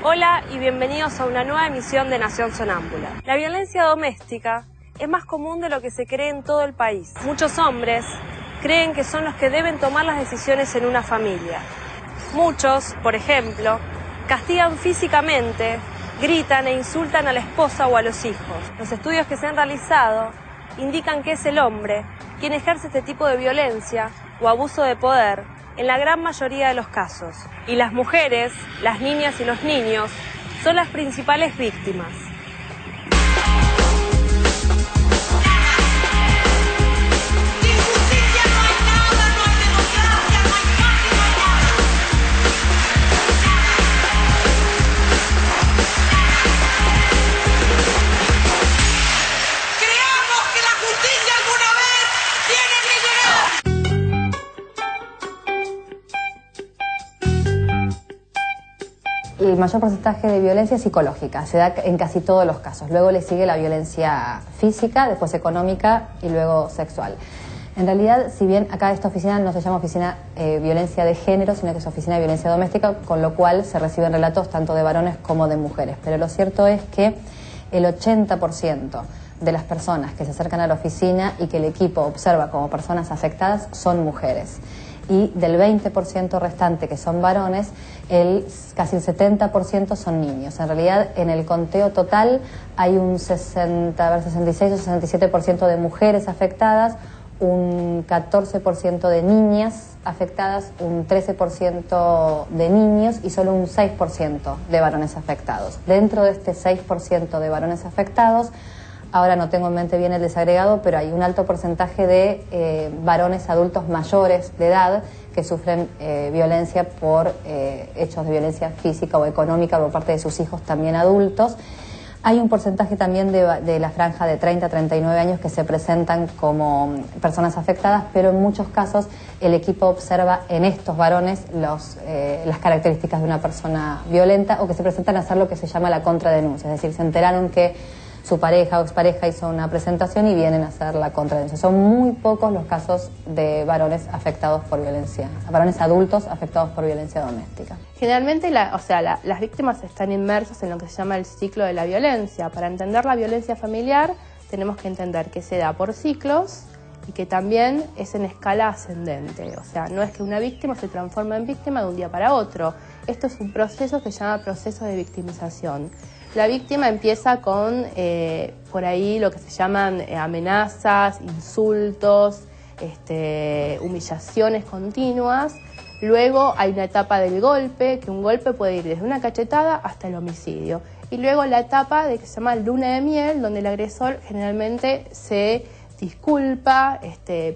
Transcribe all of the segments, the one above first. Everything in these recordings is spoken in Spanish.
Hola y bienvenidos a una nueva emisión de Nación Sonámbula. La violencia doméstica es más común de lo que se cree en todo el país. Muchos hombres creen que son los que deben tomar las decisiones en una familia. Muchos, por ejemplo, castigan físicamente, gritan e insultan a la esposa o a los hijos. Los estudios que se han realizado indican que es el hombre quien ejerce este tipo de violencia o abuso de poder en la gran mayoría de los casos. Y las mujeres, las niñas y los niños son las principales víctimas. El mayor porcentaje de violencia psicológica se da en casi todos los casos. Luego le sigue la violencia física, después económica y luego sexual. En realidad, si bien acá esta oficina no se llama oficina violencia de género, sino que es oficina de violencia doméstica, con lo cual se reciben relatos tanto de varones como de mujeres. Pero lo cierto es que el 80% de las personas que se acercan a la oficina y que el equipo observa como personas afectadas son mujeres. Y del 20% restante que son varones, casi el 70% son niños. En realidad, en el conteo total hay un 66 o 67% de mujeres afectadas, un 14% de niñas afectadas, un 13% de niños y solo un 6% de varones afectados. Dentro de este 6% de varones afectados, ahora no tengo en mente bien el desagregado, pero hay un alto porcentaje de varones adultos mayores de edad que sufren violencia por hechos de violencia física o económica por parte de sus hijos también adultos. Hay un porcentaje también de la franja de 30 a 39 años que se presentan como personas afectadas, pero en muchos casos el equipo observa en estos varones las características de una persona violenta o que se presentan a hacer lo que se llama la contradenuncia, es decir, se enteraron que su pareja o expareja hizo una presentación y vienen a hacer la contradenuncia. Son muy pocos los casos de varones afectados por violencia, varones adultos afectados por violencia doméstica. Generalmente las víctimas están inmersas en lo que se llama el ciclo de la violencia. Para entender la violencia familiar tenemos que entender que se da por ciclos y que también es en escala ascendente. O sea, no es que una víctima se transforma en víctima de un día para otro. Esto es un proceso que se llama proceso de victimización. La víctima empieza con, por ahí, lo que se llaman amenazas, insultos, humillaciones continuas. Luego hay una etapa del golpe, que un golpe puede ir desde una cachetada hasta el homicidio. Y luego la etapa de que se llama luna de miel, donde el agresor generalmente se disculpa,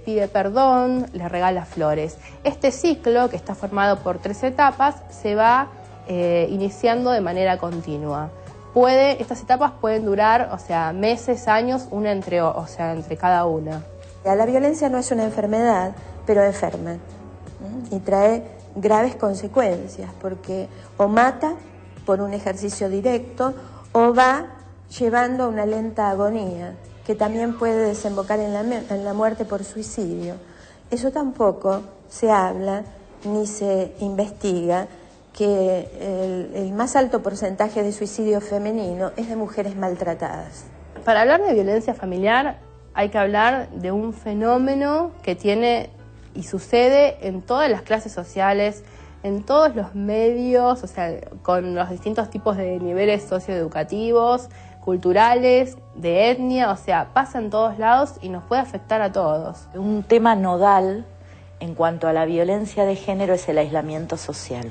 pide perdón, le regala flores. Este ciclo, que está formado por 3 etapas, se va iniciando de manera continua. Estas etapas pueden durar, meses, años, entre cada una. La violencia no es una enfermedad, pero enferma y trae graves consecuencias, porque o mata por un ejercicio directo o va llevando a una lenta agonía, que también puede desembocar en la muerte por suicidio. Eso tampoco se habla ni se investiga, que el más alto porcentaje de suicidio femenino es de mujeres maltratadas. Para hablar de violencia familiar hay que hablar de un fenómeno que tiene y sucede en todas las clases sociales, en todos los medios, o sea, con los distintos tipos de niveles socioeducativos, culturales, de etnia, o sea, pasa en todos lados y nos puede afectar a todos. Un tema nodal en cuanto a la violencia de género es el aislamiento social,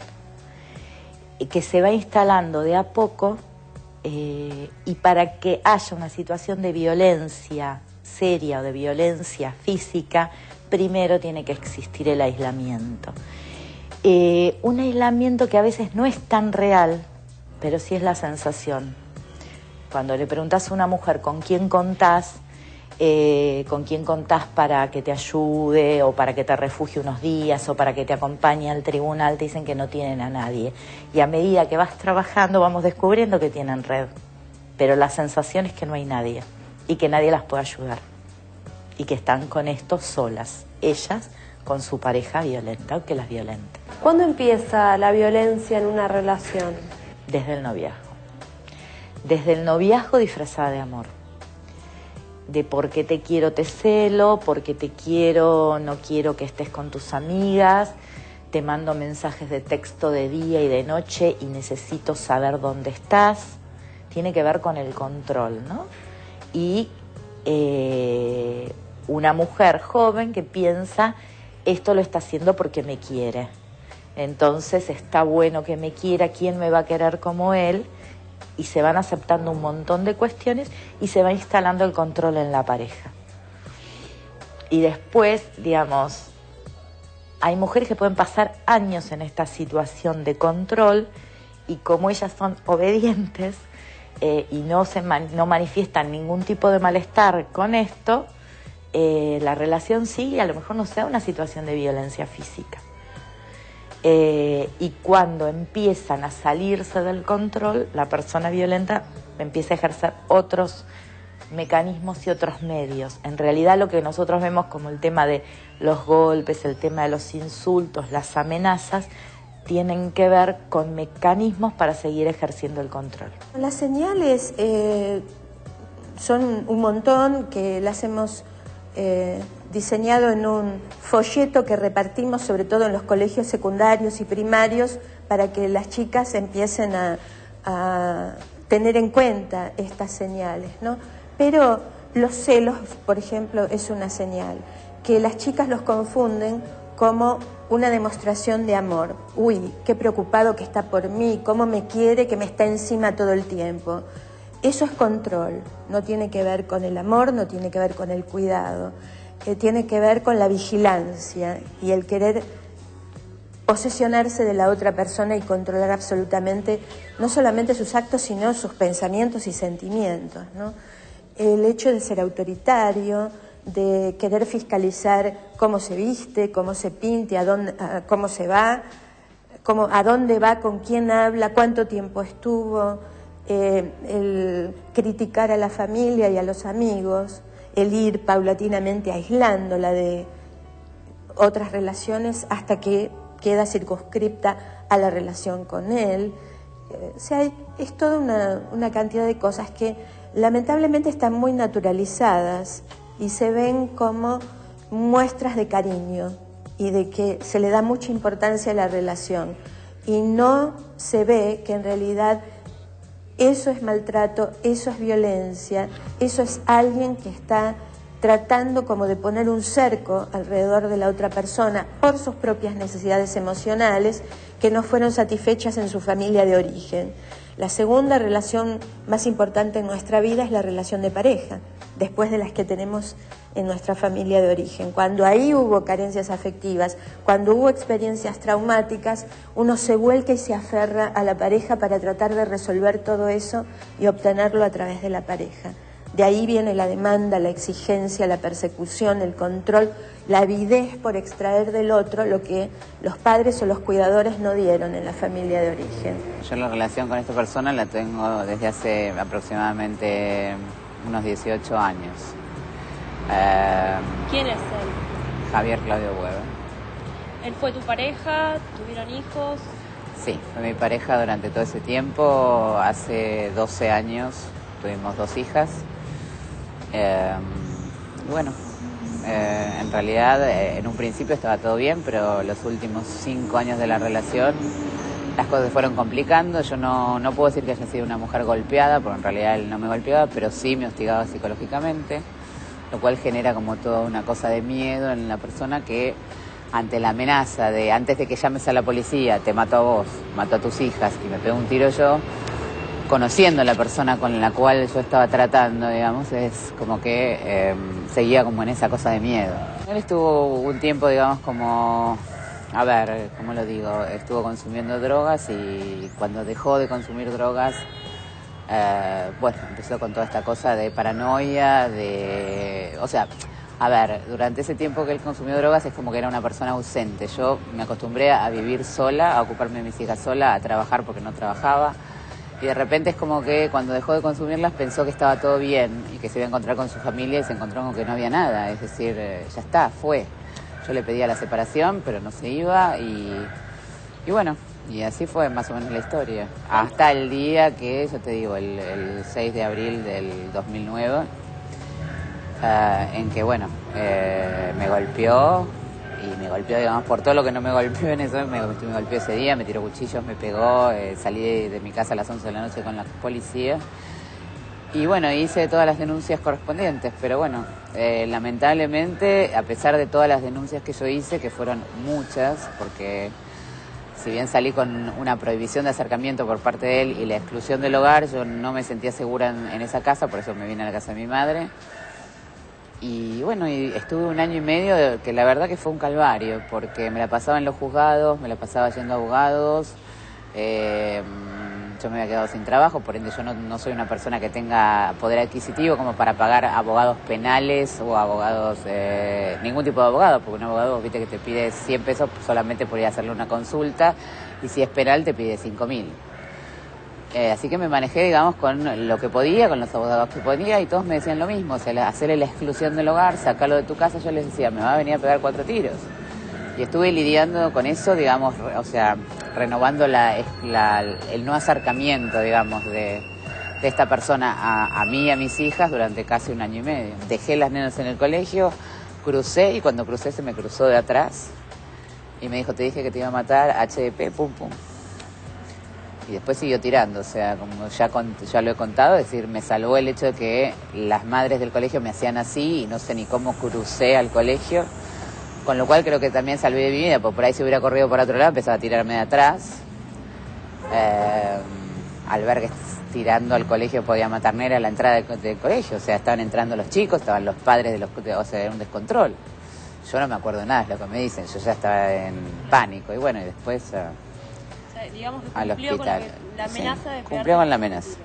que se va instalando de a poco, y para que haya una situación de violencia seria o de violencia física, primero tiene que existir el aislamiento. Un aislamiento que a veces no es tan real, pero sí es la sensación. Cuando le preguntas a una mujer con quién contás para que te ayude o para que te refugie unos días o para que te acompañe al tribunal, te dicen que no tienen a nadie. Y a medida que vas trabajando vamos descubriendo que tienen red, pero la sensación es que no hay nadie y que nadie las puede ayudar y que están con esto solas, ellas con su pareja violenta o que las violenta. ¿Cuándo empieza la violencia en una relación? Desde el noviazgo. Desde el noviazgo disfrazada de amor. De porque te quiero te celo, porque te quiero no quiero que estés con tus amigas, te mando mensajes de texto de día y de noche y necesito saber dónde estás. Tiene que ver con el control, ¿no? Y una mujer joven que piensa, esto lo está haciendo porque me quiere. Entonces está bueno que me quiera, ¿quién me va a querer como él? Y se van aceptando un montón de cuestiones y se va instalando el control en la pareja. Y después, digamos, hay mujeres que pueden pasar años en esta situación de control y como ellas son obedientes y no manifiestan ningún tipo de malestar con esto, la relación sigue y a lo mejor no sea una situación de violencia física. Y cuando empiezan a salirse del control, la persona violenta empieza a ejercer otros mecanismos y otros medios. En realidad lo que nosotros vemos como el tema de los golpes, el tema de los insultos, las amenazas, tienen que ver con mecanismos para seguir ejerciendo el control. Las señales son un montón que las hemos diseñado en un folleto que repartimos sobre todo en los colegios secundarios y primarios para que las chicas empiecen a tener en cuenta estas señales, ¿no? Pero los celos, por ejemplo, es una señal, que las chicas los confunden como una demostración de amor. Uy, qué preocupado que está por mí, cómo me quiere, que me está encima todo el tiempo. Eso es control, no tiene que ver con el amor, no tiene que ver con el cuidado, tiene que ver con la vigilancia y el querer posesionarse de la otra persona y controlar absolutamente, no solamente sus actos, sino sus pensamientos y sentimientos, ¿no? El hecho de ser autoritario, de querer fiscalizar cómo se viste, cómo se pinte, cómo se va, a dónde va, con quién habla, cuánto tiempo estuvo, el criticar a la familia y a los amigos, el ir paulatinamente aislándola de otras relaciones hasta que queda circunscripta a la relación con él. O sea, es toda una cantidad de cosas que lamentablemente están muy naturalizadas y se ven como muestras de cariño y de que se le da mucha importancia a la relación y no se ve que en realidad eso es maltrato, eso es violencia, eso es alguien que está tratando como de poner un cerco alrededor de la otra persona por sus propias necesidades emocionales que no fueron satisfechas en su familia de origen. La segunda relación más importante en nuestra vida es la relación de pareja, después de las que tenemos en nuestra familia de origen. Cuando ahí hubo carencias afectivas, cuando hubo experiencias traumáticas, uno se vuelca y se aferra a la pareja para tratar de resolver todo eso y obtenerlo a través de la pareja. De ahí viene la demanda, la exigencia, la persecución, el control, la avidez por extraer del otro lo que los padres o los cuidadores no dieron en la familia de origen. Yo la relación con esta persona la tengo desde hace aproximadamente unos 18 años. ¿Quién es él? Javier Claudio Weber. ¿Él fue tu pareja? ¿Tuvieron hijos? Sí, fue mi pareja durante todo ese tiempo. Hace 12 años tuvimos 2 hijas. Bueno, en realidad en un principio estaba todo bien, pero los últimos 5 años de la relación las cosas se fueron complicando. Yo no puedo decir que haya sido una mujer golpeada, porque en realidad él no me golpeaba, pero sí me hostigaba psicológicamente, lo cual genera como toda una cosa de miedo en la persona que ante la amenaza de antes de que llames a la policía, te mato a vos, mato a tus hijas y me pego un tiro yo, conociendo a la persona con la cual yo estaba tratando, digamos, es como que seguía como en esa cosa de miedo. Él estuvo un tiempo, digamos, como, a ver, ¿cómo lo digo? Estuvo consumiendo drogas y cuando dejó de consumir drogas, bueno, empezó con toda esta cosa de paranoia, o sea, a ver, durante ese tiempo que él consumió drogas es como que era una persona ausente. Yo me acostumbré a vivir sola, a ocuparme de mis hijas sola, a trabajar porque no trabajaba. Y de repente es como que cuando dejó de consumirlas pensó que estaba todo bien y que se iba a encontrar con su familia y se encontró con que no había nada. Es decir, ya está, fue. Yo le pedía la separación, pero no se iba y bueno, y así fue más o menos la historia. Hasta el día que, yo te digo, el 6 de abril del 2009, en que, bueno, me golpeó. Y me golpeó, digamos, por todo lo que no me golpeó en eso, me golpeó ese día, me tiró cuchillos, me pegó, salí de mi casa a las 11 de la noche con la policía. Y bueno, hice todas las denuncias correspondientes, pero bueno, lamentablemente, a pesar de todas las denuncias que yo hice, que fueron muchas, porque si bien salí con una prohibición de acercamiento por parte de él y la exclusión del hogar, yo no me sentía segura en esa casa, por eso me vine a la casa de mi madre. Y bueno, y estuve 1 año y medio que la verdad que fue un calvario, porque me la pasaba en los juzgados, me la pasaba yendo a abogados, yo me había quedado sin trabajo, por ende yo no soy una persona que tenga poder adquisitivo como para pagar abogados penales o abogados, ningún tipo de abogado, porque un abogado, viste, que te pide 100 pesos solamente por ir a hacerle una consulta, y si es penal te pide 5.000. Así que me manejé, digamos, con lo que podía, con los abogados que podía, y todos me decían lo mismo, o sea, hacerle la exclusión del hogar, sacarlo de tu casa. Yo les decía, me va a venir a pegar 4 tiros. Y estuve lidiando con eso, digamos, o sea, renovando el no acercamiento, digamos, de esta persona a mí y a mis hijas durante casi 1 año y medio. Dejé las nenas en el colegio, crucé, y cuando crucé se me cruzó de atrás y me dijo, te dije que te iba a matar, HDP, pum, pum. Y después siguió tirando, o sea, como ya lo he contado, es decir, me salvó el hecho de que las madres del colegio me hacían así y no sé ni cómo crucé al colegio, con lo cual creo que también salvé de mi vida, porque por ahí si hubiera corrido por otro lado empezaba a tirarme de atrás. Al ver que tirando al colegio podía matar, no era la entrada del colegio, o sea, estaban entrando los chicos, estaban los padres o sea, era un descontrol. Yo no me acuerdo nada, es lo que me dicen, yo ya estaba en pánico, y bueno, y después... digamos que al cumplió hospital. Con la amenaza de cumplió con la amenaza.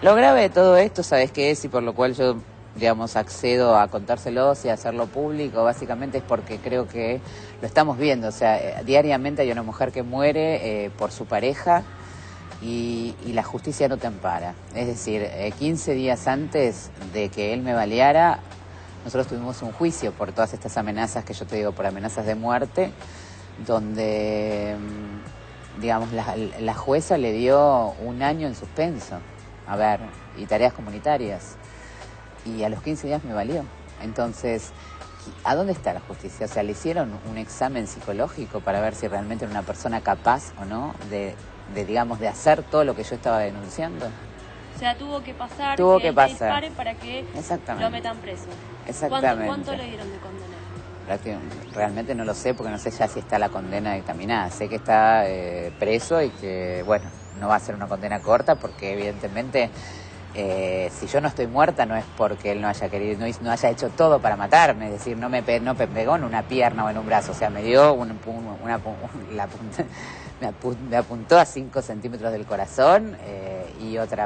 Lo grave de todo esto, ¿sabes qué es? Y por lo cual yo, digamos, accedo a contárselos y a hacerlo público, básicamente es porque creo que lo estamos viendo. O sea, diariamente hay una mujer que muere por su pareja y la justicia no te ampara. Es decir, 15 días antes de que él me baleara, nosotros tuvimos un juicio por todas estas amenazas que yo te digo, por amenazas de muerte, donde... digamos, la jueza le dio 1 año en suspenso, a ver, y tareas comunitarias, y a los 15 días me valió. Entonces, ¿a dónde está la justicia? O sea, le hicieron un examen psicológico para ver si realmente era una persona capaz o no de digamos, de hacer todo lo que yo estaba denunciando. O sea, tuvo que pasar, que pasar. disparen para que lo metan preso. Exactamente. ¿Cuánto le dieron de condena? Realmente no lo sé, porque no sé ya si está la condena dictaminada. Sé que está preso y que, bueno, no va a ser una condena corta, porque evidentemente si yo no estoy muerta no es porque él no haya querido, no haya hecho todo para matarme, es decir, no me pegó en una pierna o en un brazo, o sea, me dio me apuntó a 5 centímetros del corazón y otro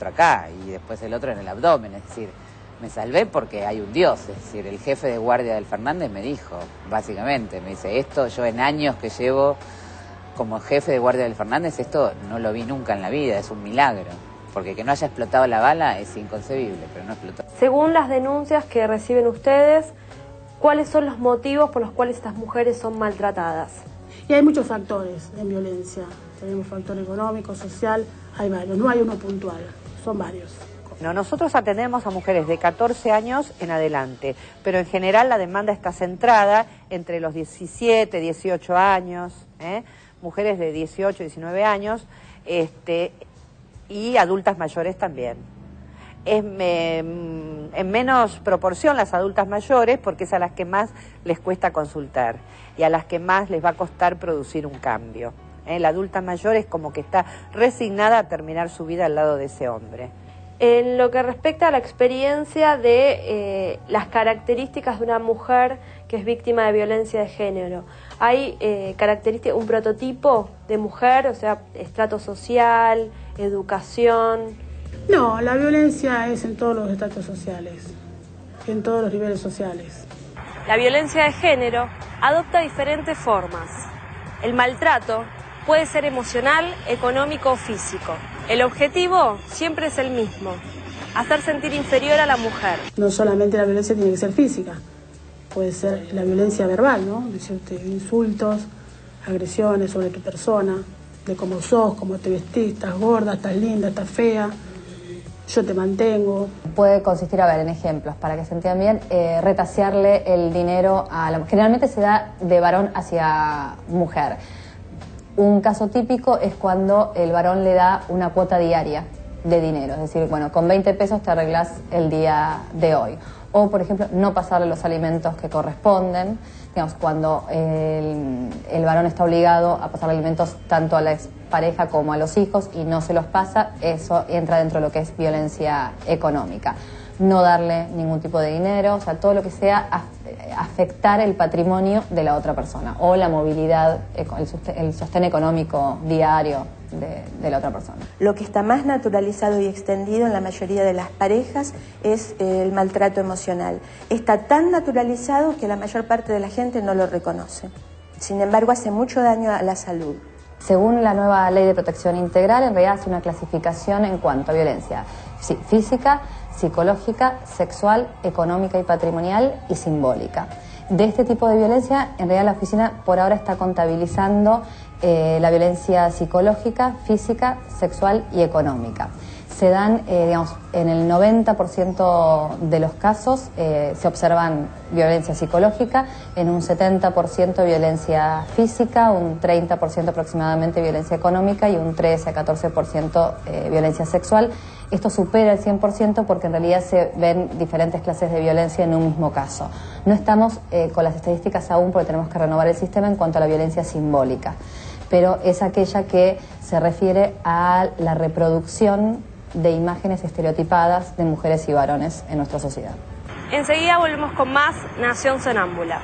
acá, y después el otro en el abdomen, es decir, me salvé porque hay un Dios, es decir, el jefe de guardia del Fernández me dijo, básicamente, me dice, esto yo en años que llevo como jefe de guardia del Fernández, esto no lo vi nunca en la vida, es un milagro, porque que no haya explotado la bala es inconcebible, pero no explotó. Según las denuncias que reciben ustedes, ¿cuáles son los motivos por los cuales estas mujeres son maltratadas? Y hay muchos factores en violencia, tenemos factor económico, social, hay varios, no hay uno puntual, son varios. No, nosotros atendemos a mujeres de 14 años en adelante, pero en general la demanda está centrada entre los 17, 18 años, mujeres de 18, 19 años, y adultas mayores también. En menos proporción las adultas mayores, porque es a las que más les cuesta consultar y a las que más les va a costar producir un cambio. La adulta mayor es como que está resignada a terminar su vida al lado de ese hombre. En lo que respecta a la experiencia de las características de una mujer que es víctima de violencia de género, ¿hay características, un prototipo de mujer, o sea, estrato social, educación? No, la violencia es en todos los estratos sociales, en todos los niveles sociales. La violencia de género adopta diferentes formas. El maltrato puede ser emocional, económico o físico. El objetivo siempre es el mismo, hacer sentir inferior a la mujer. No solamente la violencia tiene que ser física, puede ser la violencia verbal, ¿no? Decirte insultos, agresiones sobre tu persona, de cómo sos, cómo te vestís, estás gorda, estás linda, estás fea, yo te mantengo. Puede consistir, a ver, en ejemplos, para que se entiendan bien, retasearle el dinero a la... Generalmente se da de varón hacia mujer. Un caso típico es cuando el varón le da una cuota diaria de dinero, es decir, bueno, con 20 pesos te arreglás el día de hoy. O, por ejemplo, no pasarle los alimentos que corresponden, digamos, cuando el varón está obligado a pasarle alimentos tanto a la expareja como a los hijos y no se los pasa, eso entra dentro de lo que es violencia económica. No darle ningún tipo de dinero, o sea, todo lo que sea afectar el patrimonio de la otra persona o la movilidad, el sostén económico diario de la otra persona. Lo que está más naturalizado y extendido en la mayoría de las parejas es el maltrato emocional. Está tan naturalizado que la mayor parte de la gente no lo reconoce. Sin embargo, hace mucho daño a la salud. Según la nueva Ley de Protección Integral, en realidad hace una clasificación en cuanto a violencia física, psicológica, sexual, económica y patrimonial y simbólica. De este tipo de violencia, en realidad la oficina por ahora está contabilizando la violencia psicológica, física, sexual y económica. Se dan, digamos, en el 90% de los casos se observan violencia psicológica, en un 70% violencia física, un 30% aproximadamente violencia económica y un 13 a 14% violencia sexual. Esto supera el 100% porque en realidad se ven diferentes clases de violencia en un mismo caso. No estamos con las estadísticas aún porque tenemos que renovar el sistema en cuanto a la violencia simbólica, pero es aquella que se refiere a la reproducción de imágenes estereotipadas de mujeres y varones en nuestra sociedad. Enseguida volvemos con más Nación Sonámbula.